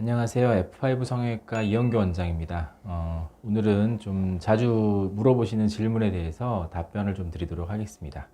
안녕하세요. F5 성형외과 이영규 원장입니다. 오늘은 좀 자주 물어보시는 질문에 대해서 답변을 좀 드리도록 하겠습니다.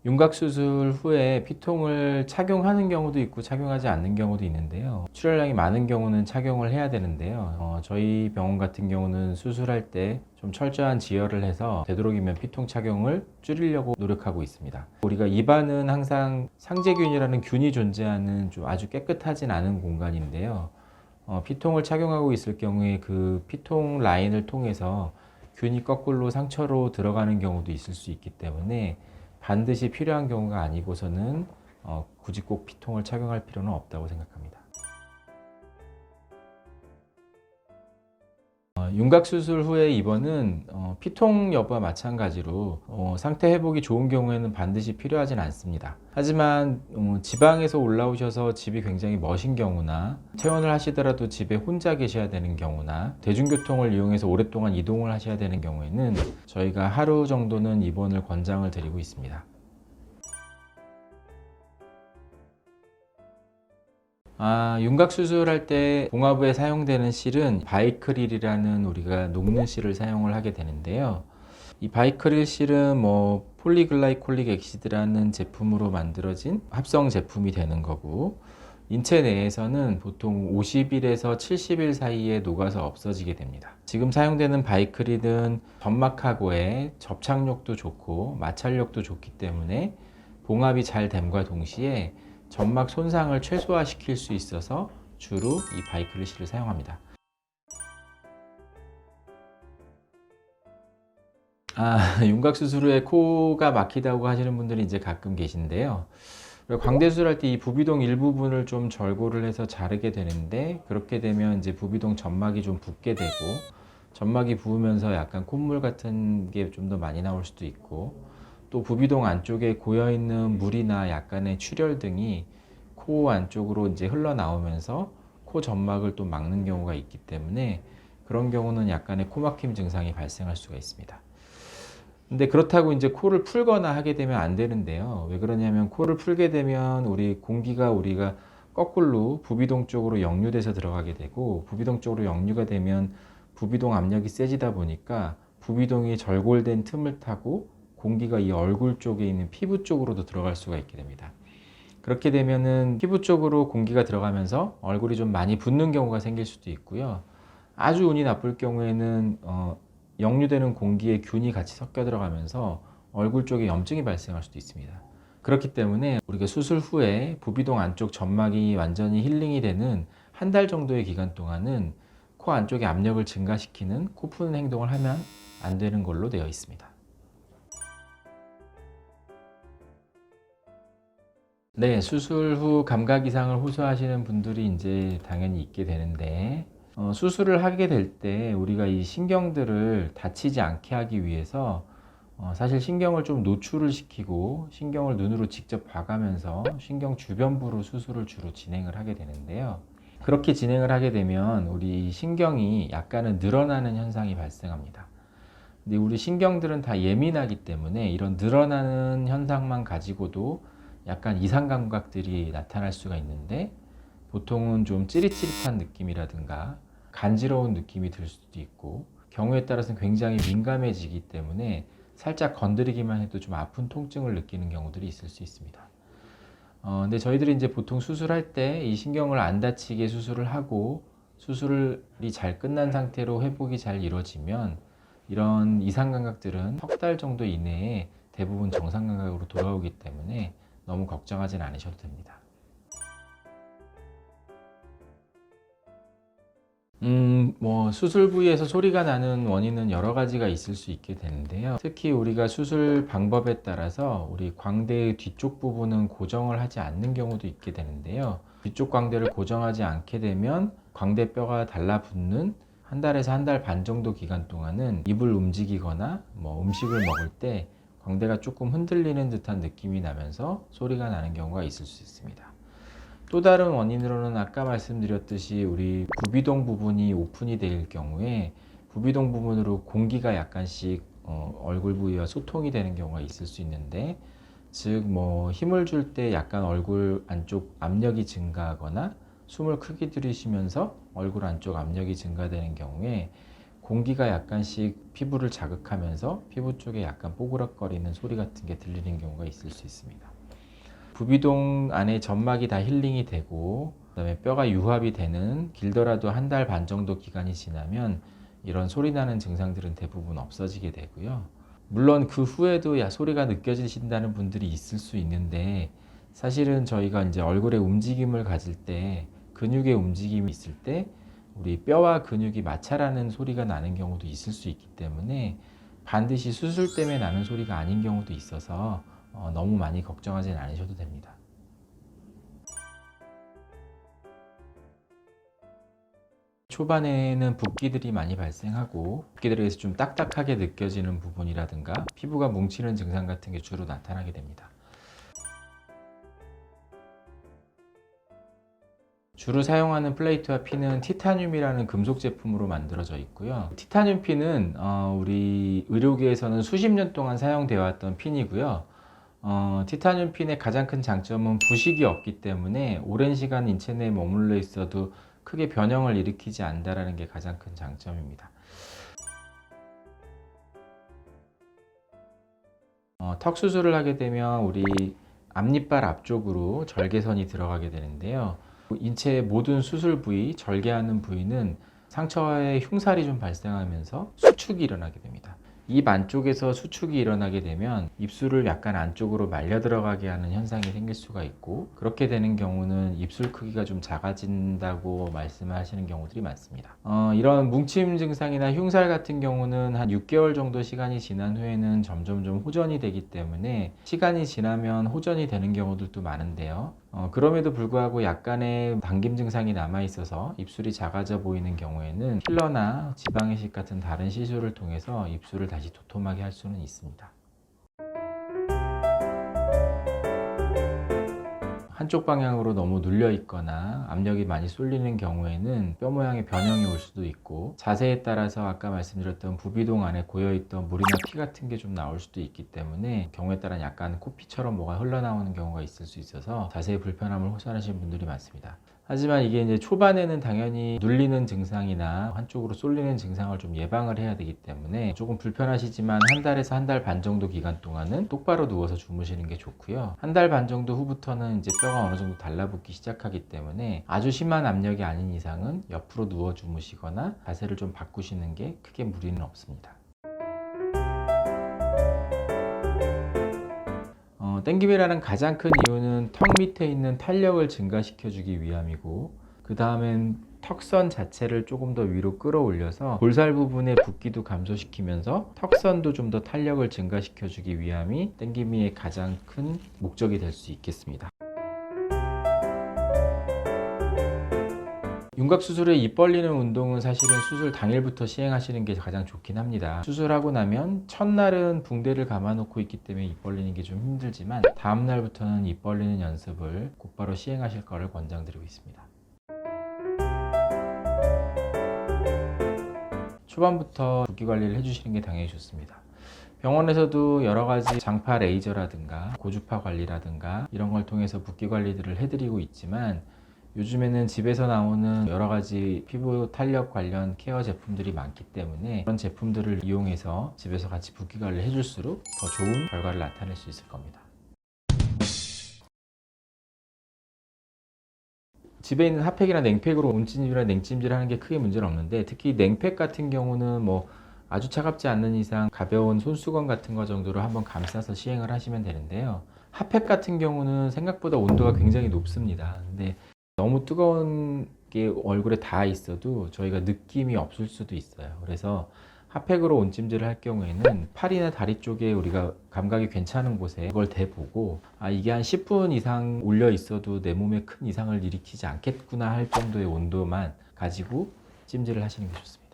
윤곽수술 후에 피통을 착용하는 경우도 있고 착용하지 않는 경우도 있는데요. 출혈량이 많은 경우는 착용을 해야 되는데요. 저희 병원 같은 경우는 수술할 때 좀 철저한 지혈을 해서 되도록이면 피통 착용을 줄이려고 노력하고 있습니다. 우리가 입안은 항상 상재균이라는 균이 존재하는 좀 아주 깨끗하진 않은 공간인데요. 피통을 착용하고 있을 경우에 그 피통 라인을 통해서 균이 거꾸로 상처로 들어가는 경우도 있을 수 있기 때문에 반드시 필요한 경우가 아니고서는 굳이 꼭 피통을 착용할 필요는 없다고 생각합니다. 윤곽수술 후에 입원은 피통 여부와 마찬가지로 상태 회복이 좋은 경우에는 반드시 필요하진 않습니다. 하지만 지방에서 올라오셔서 집이 굉장히 먼인 경우나 퇴원을 하시더라도 집에 혼자 계셔야 되는 경우나 대중교통을 이용해서 오랫동안 이동을 하셔야 되는 경우에는 저희가 하루 정도는 입원을 권장을 드리고 있습니다. 윤곽 수술할 때 봉합부에 사용되는 실은 바이크릴이라는 우리가 녹는 실을 사용을 하게 되는데요. 이 바이크릴 실은 폴리글라이콜릭 액시드라는 제품으로 만들어진 합성 제품이 되는 거고, 인체 내에서는 보통 50일에서 70일 사이에 녹아서 없어지게 됩니다. 지금 사용되는 바이크릴은 점막하고의 접착력도 좋고 마찰력도 좋기 때문에 봉합이 잘 됨과 동시에 점막 손상을 최소화시킬 수 있어서 주로 이 바이크릴 실을 사용합니다. 윤곽 수술 후에 코가 막히다고 하시는 분들이 이제 가끔 계신데요. 광대 수술할 때 이 부비동 일부분을 좀 절골을 해서 자르게 되는데, 그렇게 되면 이제 부비동 점막이 좀 붓게 되고, 점막이 부으면서 약간 콧물 같은 게 좀 더 많이 나올 수도 있고, 또 부비동 안쪽에 고여 있는 물이나 약간의 출혈 등이 코 안쪽으로 이제 흘러나오면서 코 점막을 또 막는 경우가 있기 때문에 그런 경우는 약간의 코막힘 증상이 발생할 수가 있습니다. 근데 그렇다고 이제 코를 풀거나 하게 되면 안 되는데요. 왜 그러냐면 코를 풀게 되면 우리가 거꾸로 부비동 쪽으로 역류돼서 들어가게 되고, 부비동 쪽으로 역류가 되면 부비동 압력이 세지다 보니까 부비동이 절골된 틈을 타고 공기가 이 얼굴 쪽에 있는 피부 쪽으로도 들어갈 수가 있게 됩니다. 그렇게 되면은 피부 쪽으로 공기가 들어가면서 얼굴이 좀 많이 붓는 경우가 생길 수도 있고요. 아주 운이 나쁠 경우에는 역류되는 공기에 균이 같이 섞여 들어가면서 얼굴 쪽에 염증이 발생할 수도 있습니다. 그렇기 때문에 우리가 수술 후에 부비동 안쪽 점막이 완전히 힐링이 되는 한 달 정도의 기간 동안은 코 안쪽의 압력을 증가시키는 코 푸는 행동을 하면 안 되는 걸로 되어 있습니다. 네, 수술 후 감각 이상을 호소하시는 분들이 이제 당연히 있게 되는데, 수술을 하게 될 때 우리가 이 신경들을 다치지 않게 하기 위해서 사실 신경을 좀 노출을 시키고 신경을 눈으로 직접 봐가면서 신경 주변부로 수술을 주로 진행을 하게 되는데요. 그렇게 진행을 하게 되면 우리 신경이 약간은 늘어나는 현상이 발생합니다. 근데 우리 신경들은 다 예민하기 때문에 이런 늘어나는 현상만 가지고도 약간 이상 감각들이 나타날 수가 있는데, 보통은 좀 찌릿찌릿한 느낌이라든가 간지러운 느낌이 들 수도 있고, 경우에 따라서는 굉장히 민감해지기 때문에 살짝 건드리기만 해도 좀 아픈 통증을 느끼는 경우들이 있을 수 있습니다. 근데 저희들이 이제 보통 수술할 때 이 신경을 안 다치게 수술을 하고 수술이 잘 끝난 상태로 회복이 잘 이루어지면 이런 이상 감각들은 석 달 정도 이내에 대부분 정상 감각으로 돌아오기 때문에 너무 걱정하진 않으셔도 됩니다. 수술 부위에서 소리가 나는 원인은 여러 가지가 있을 수 있게 되는데요. 특히 우리가 수술 방법에 따라서 우리 광대의 뒤쪽 부분은 고정을 하지 않는 경우도 있게 되는데요. 뒤쪽 광대를 고정하지 않게 되면 광대뼈가 달라붙는 한 달에서 한 달 반 정도 기간 동안은 입을 움직이거나 음식을 먹을 때 광대가 조금 흔들리는 듯한 느낌이 나면서 소리가 나는 경우가 있을 수 있습니다. 또 다른 원인으로는 아까 말씀드렸듯이 우리 부비동 부분이 오픈이 될 경우에 부비동 부분으로 공기가 약간씩 얼굴 부위와 소통이 되는 경우가 있을 수 있는데, 즉 뭐 힘을 줄 때 약간 얼굴 안쪽 압력이 증가하거나 숨을 크게 들이쉬면서 얼굴 안쪽 압력이 증가되는 경우에 공기가 약간씩 피부를 자극하면서 피부 쪽에 약간 뽀그락거리는 소리 같은 게 들리는 경우가 있을 수 있습니다. 부비동 안에 점막이 다 힐링이 되고 그다음에 뼈가 유합이 되는 길더라도 한 달 반 정도 기간이 지나면 이런 소리 나는 증상들은 대부분 없어지게 되고요. 물론 그 후에도 소리가 느껴지신다는 분들이 있을 수 있는데 사실은 저희가 이제 얼굴의 움직임을 가질 때 근육의 움직임이 있을 때 우리 뼈와 근육이 마찰하는 소리가 나는 경우도 있을 수 있기 때문에 반드시 수술 때문에 나는 소리가 아닌 경우도 있어서 너무 많이 걱정하지는 않으셔도 됩니다. 초반에는 붓기들이 많이 발생하고 붓기들에서 좀 딱딱하게 느껴지는 부분이라든가 피부가 뭉치는 증상 같은 게 주로 나타나게 됩니다. 주로 사용하는 플레이트와 핀은 티타늄이라는 금속 제품으로 만들어져 있고요. 티타늄 핀은 우리 의료계에서는 수십 년 동안 사용되어 왔던 핀이고요. 티타늄 핀의 가장 큰 장점은 부식이 없기 때문에 오랜 시간 인체 내에 머물러 있어도 크게 변형을 일으키지 않는다는 게 가장 큰 장점입니다. 턱 수술을 하게 되면 우리 앞니빨 앞쪽으로 절개선이 들어가게 되는데요. 인체의 모든 수술 부위, 절개하는 부위는 상처에 흉살이 좀 발생하면서 수축이 일어나게 됩니다. 입 안쪽에서 수축이 일어나게 되면 입술을 약간 안쪽으로 말려 들어가게 하는 현상이 생길 수가 있고 그렇게 되는 경우는 입술 크기가 좀 작아진다고 말씀하시는 경우들이 많습니다. 이런 뭉침 증상이나 흉살 같은 경우는 한 6개월 정도 시간이 지난 후에는 점점 호전이 되기 때문에 시간이 지나면 호전이 되는 경우들도 많은데요. 그럼에도 불구하고 약간의 당김 증상이 남아 있어서 입술이 작아져 보이는 경우에는 필러나 지방이식 같은 다른 시술을 통해서 입술을 다시 도톰하게 할 수는 있습니다. 한쪽 방향으로 너무 눌려 있거나 압력이 많이 쏠리는 경우에는 뼈 모양의 변형이 올 수도 있고 자세에 따라서 아까 말씀드렸던 부비동 안에 고여있던 물이나 피 같은 게 좀 나올 수도 있기 때문에 경우에 따라 약간 코피처럼 뭐가 흘러나오는 경우가 있을 수 있어서 자세히 불편함을 호소하시는 분들이 많습니다. 하지만 이게 이제 초반에는 당연히 눌리는 증상이나 한쪽으로 쏠리는 증상을 좀 예방을 해야 되기 때문에 조금 불편하시지만 한 달에서 한 달 반 정도 기간 동안은 똑바로 누워서 주무시는 게 좋고요. 한 달 반 정도 후부터는 이제 뼈가 어느 정도 달라붙기 시작하기 때문에 아주 심한 압력이 아닌 이상은 옆으로 누워 주무시거나 자세를 좀 바꾸시는 게 크게 무리는 없습니다. 땡김이라는 가장 큰 이유는 턱 밑에 있는 탄력을 증가시켜 주기 위함이고 그 다음엔 턱선 자체를 조금 더 위로 끌어올려서 볼살 부분의 붓기도 감소시키면서 턱선도 좀 더 탄력을 증가시켜 주기 위함이 땡김이의 가장 큰 목적이 될 수 있겠습니다. 윤곽수술의 입 벌리는 운동은 사실은 수술 당일부터 시행하시는 게 가장 좋긴 합니다. 수술하고 나면 첫날은 붕대를 감아놓고 있기 때문에 입 벌리는 게 좀 힘들지만 다음날부터는 입 벌리는 연습을 곧바로 시행하실 거를 권장드리고 있습니다. 초반부터 붓기 관리를 해주시는 게 당연히 좋습니다. 병원에서도 여러 가지 장파 레이저라든가 고주파 관리라든가 이런 걸 통해서 붓기 관리들을 해드리고 있지만 요즘에는 집에서 나오는 여러 가지 피부 탄력 관련 케어 제품들이 많기 때문에 그런 제품들을 이용해서 집에서 같이 붓기 관리를 해줄수록 더 좋은 결과를 나타낼 수 있을 겁니다. 집에 있는 핫팩이나 냉팩으로 온찜질이나 냉찜질 하는 게 크게 문제는 없는데 특히 냉팩 같은 경우는 뭐 아주 차갑지 않는 이상 가벼운 손수건 같은 거 정도로 한번 감싸서 시행을 하시면 되는데요. 핫팩 같은 경우는 생각보다 온도가 굉장히 높습니다. 근데 너무 뜨거운 게 얼굴에 닿아 있어도 저희가 느낌이 없을 수도 있어요. 그래서 핫팩으로 온찜질을 할 경우에는 팔이나 다리 쪽에 우리가 감각이 괜찮은 곳에 그걸 대보고 이게 한 10분 이상 올려 있어도 내 몸에 큰 이상을 일으키지 않겠구나 할 정도의 온도만 가지고 찜질을 하시는 게 좋습니다.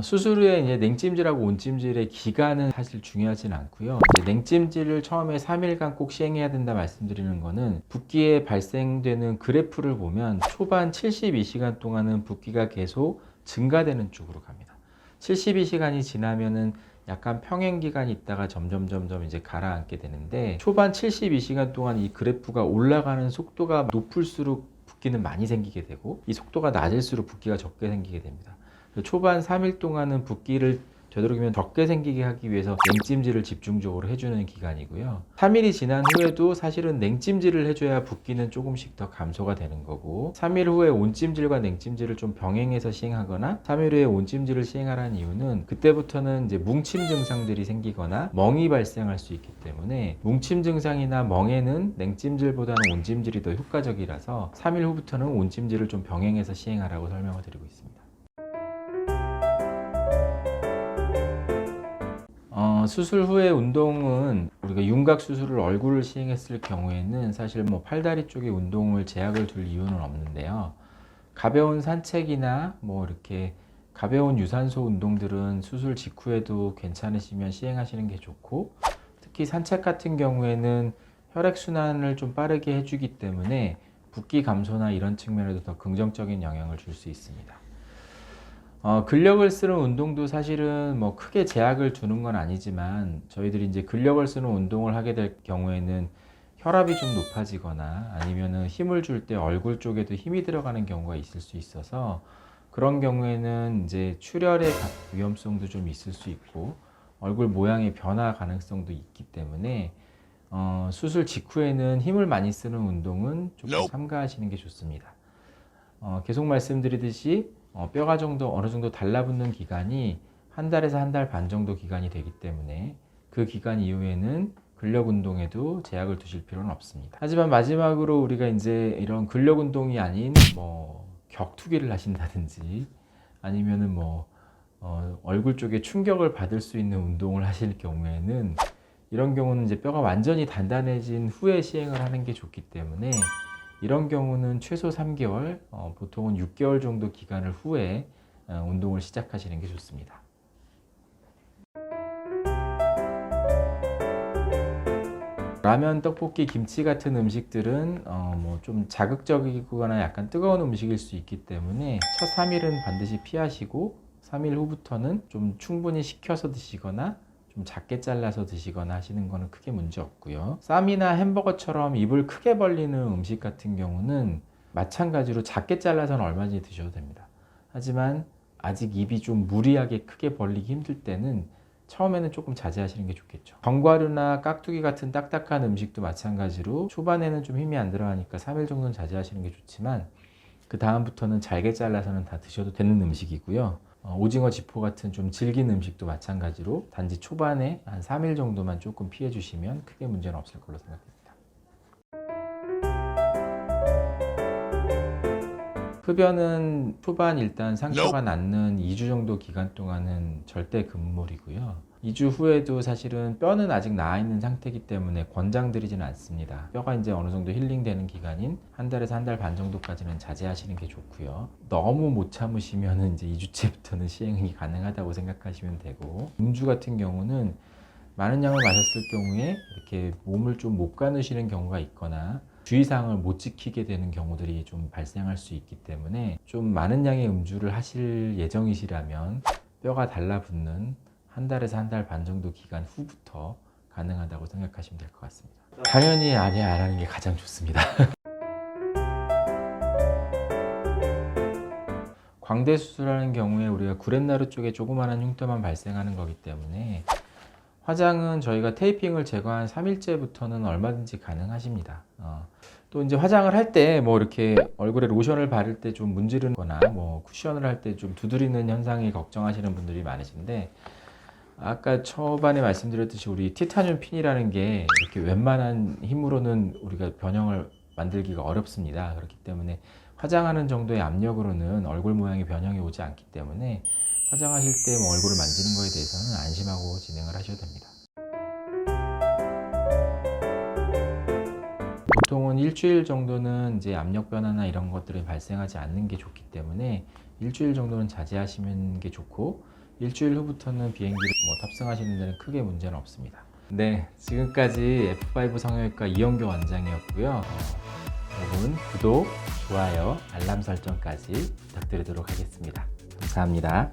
수술 후에 이제 냉찜질하고 온찜질의 기간은 사실 중요하진 않고요. 이제 냉찜질을 처음에 3일간 꼭 시행해야 된다 말씀드리는 거는 붓기에 발생되는 그래프를 보면 초반 72시간 동안은 붓기가 계속 증가되는 쪽으로 갑니다. 72시간이 지나면은 약간 평행 기간이 있다가 점점 이제 가라앉게 되는데, 초반 72시간 동안 이 그래프가 올라가는 속도가 높을수록 붓기는 많이 생기게 되고, 이 속도가 낮을수록 붓기가 적게 생기게 됩니다. 초반 3일 동안은 붓기를 되도록이면 적게 생기게 하기 위해서 냉찜질을 집중적으로 해주는 기간이고요. 3일이 지난 후에도 사실은 냉찜질을 해줘야 붓기는 조금씩 더 감소가 되는 거고, 3일 후에 온찜질과 냉찜질을 좀 병행해서 시행하거나 3일 후에 온찜질을 시행하라는 이유는, 그때부터는 이제 뭉침 증상들이 생기거나 멍이 발생할 수 있기 때문에, 뭉침 증상이나 멍에는 냉찜질보다는 온찜질이 더 효과적이라서 3일 후부터는 온찜질을 좀 병행해서 시행하라고 설명을 드리고 있습니다. 수술 후의 운동은, 우리가 윤곽 수술을 얼굴을 시행했을 경우에는 사실 뭐 팔다리 쪽에 운동을 제약을 둘 이유는 없는데요. 가벼운 산책이나 뭐 이렇게 가벼운 유산소 운동들은 수술 직후에도 괜찮으시면 시행하시는 게 좋고, 특히 산책 같은 경우에는 혈액순환을 좀 빠르게 해주기 때문에 붓기 감소나 이런 측면에도 더 긍정적인 영향을 줄 수 있습니다. 근력을 쓰는 운동도 사실은 뭐 크게 제약을 두는 건 아니지만, 저희들이 이제 근력을 쓰는 운동을 하게 될 경우에는 혈압이 좀 높아지거나 아니면은 힘을 줄 때 얼굴 쪽에도 힘이 들어가는 경우가 있을 수 있어서, 그런 경우에는 이제 출혈의 위험성도 좀 있을 수 있고 얼굴 모양의 변화 가능성도 있기 때문에 수술 직후에는 힘을 많이 쓰는 운동은 조금 삼가하시는 게 좋습니다. 계속 말씀드리듯이 뼈가 어느 정도 달라붙는 기간이 한 달에서 한 달 반 정도 기간이 되기 때문에, 그 기간 이후에는 근력 운동에도 제약을 두실 필요는 없습니다. 하지만 마지막으로 우리가 이제 이런 근력 운동이 아닌 뭐 격투기를 하신다든지 아니면은 뭐 얼굴 쪽에 충격을 받을 수 있는 운동을 하실 경우에는, 이런 경우는 이제 뼈가 완전히 단단해진 후에 시행을 하는 게 좋기 때문에, 이런 경우는 최소 3개월, 보통은 6개월 정도 기간을 후에 운동을 시작하시는 게 좋습니다. 라면, 떡볶이, 김치 같은 음식들은 뭐 좀 자극적이거나 약간 뜨거운 음식일 수 있기 때문에 첫 3일은 반드시 피하시고, 3일 후부터는 좀 충분히 식혀서 드시거나 좀 작게 잘라서 드시거나 하시는 거는 크게 문제 없고요. 쌈이나 햄버거처럼 입을 크게 벌리는 음식 같은 경우는 마찬가지로 작게 잘라서는 얼마든지 드셔도 됩니다. 하지만 아직 입이 좀 무리하게 크게 벌리기 힘들 때는 처음에는 조금 자제하시는 게 좋겠죠. 견과류나 깍두기 같은 딱딱한 음식도 마찬가지로 초반에는 좀 힘이 안 들어가니까 3일 정도는 자제하시는 게 좋지만, 그 다음부터는 잘게 잘라서는 다 드셔도 되는 음식이고요. 오징어 지포 같은 좀 질긴 음식도 마찬가지로 단지 초반에 한 3일 정도만 조금 피해 주시면 크게 문제는 없을 걸로 생각됩니다. 흡연은 초반 일단 상처가 낫는 2주 정도 기간 동안은 절대 금물이고요. 2주 후에도 사실은 뼈는 아직 나아있는 상태이기 때문에 권장드리지는 않습니다. 뼈가 이제 어느 정도 힐링되는 기간인 한 달에서 한 달 반 정도까지는 자제하시는 게 좋고요. 너무 못 참으시면 이제 2주째부터는 시행이 가능하다고 생각하시면 되고, 음주 같은 경우는 많은 양을 마셨을 경우에 이렇게 몸을 좀 못 가누시는 경우가 있거나 주의사항을 못 지키게 되는 경우들이 좀 발생할 수 있기 때문에, 좀 많은 양의 음주를 하실 예정이시라면 뼈가 달라붙는 한 달에서 한 달 반 정도 기간 후부터 가능하다고 생각하시면 될 것 같습니다. 당연히 아예 안 하는 게 가장 좋습니다. 광대 수술하는 경우에 우리가 구렛나루 쪽에 조그마한 흉터만 발생하는 거기 때문에, 화장은 저희가 테이핑을 제거한 3일째부터는 얼마든지 가능하십니다. 또 이제 화장을 할 때 뭐 이렇게 얼굴에 로션을 바를 때 좀 문지르거나 뭐 쿠션을 할 때 좀 두드리는 현상이 걱정하시는 분들이 많으신데, 아까 초반에 말씀드렸듯이 우리 티타늄 핀이라는 게 이렇게 웬만한 힘으로는 우리가 변형을 만들기가 어렵습니다. 그렇기 때문에 화장하는 정도의 압력으로는 얼굴 모양의 변형이 오지 않기 때문에, 화장하실 때 뭐 얼굴을 만지는 거에 대해서는 안심하고 진행을 하셔도 됩니다. 보통은 일주일 정도는 이제 압력 변화나 이런 것들이 발생하지 않는 게 좋기 때문에 일주일 정도는 자제하시는 게 좋고, 일주일 후부터는 비행기를 탑승하시는 데는 크게 문제는 없습니다. 네, 지금까지 F5 성형외과 이영교 원장이었고요. 여러분 구독, 좋아요, 알람 설정까지 부탁드리도록 하겠습니다. 감사합니다.